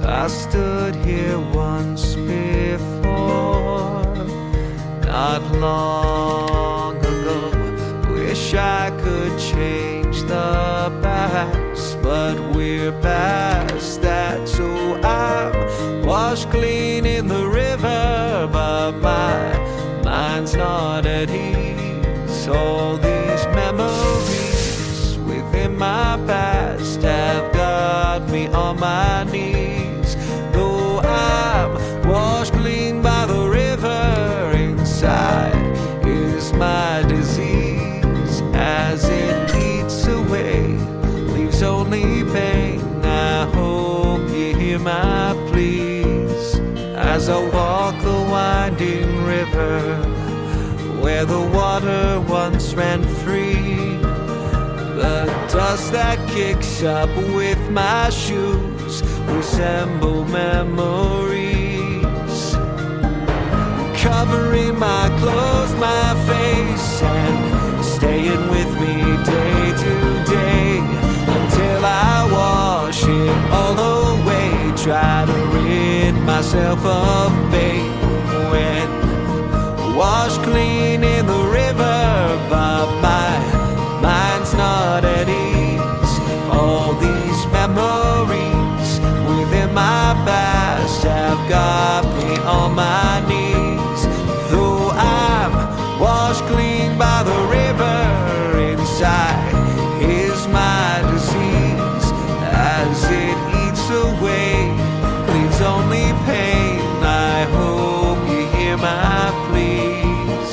I stood here once before, not long ago. Wish I could change the past, but we're past that. So I'm washed clean in the river, but my mind's not at ease. All these memories within my past have got me on my knees. Though I'm washed clean by the river, inside is my disease. As it eats away, leaves only pain. I hope you hear my pleas as I walk the winding river where the water once ran free. The dust that kicks up with my shoes resemble memories, covering my clothes, my face, and staying with me day to day until I wash it all away. Try to rid myself of pain when washed clean in the river, but my mind's not at ease. All these memories within my past have got me on my knees. Though I'm washed clean by the river, inside is my disease. As it eats away, leaves only pain. I hope you hear my pleas.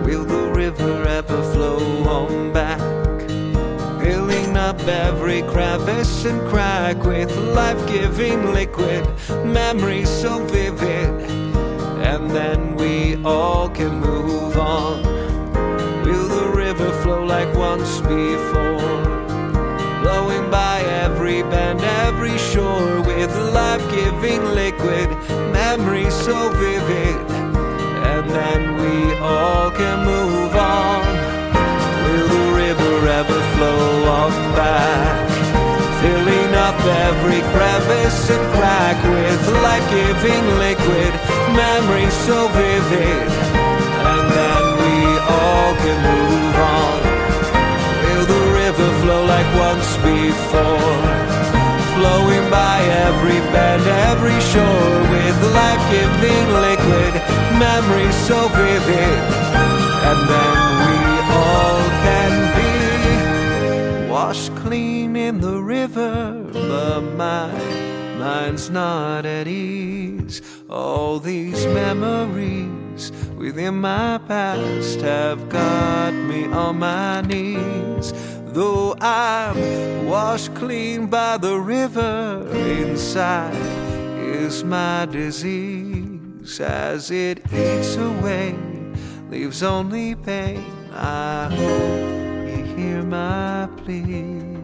Will the river ever flow on back, filling up every crevice and crack with life-giving liquid, memories so vivid, and then we all can move on? Will the river flow like once before, blowing by every bend, every shore with life-giving liquid, memories so vivid, and then we all can move on? Will the river ever flow on back, filling up every crevice and crack with life-giving liquid, memories so vivid, and then we all can move on? Will the river flow like once before, flowing by every bend, every shore with life-giving liquid, memories so vivid, and then we all can be washed clean in the river, but my mind's not at ease. All these memories within my past have got me on my knees. Though I'm washed clean by the river, inside is my disease. As it eats away, leaves only pain. I hope you hear my plea.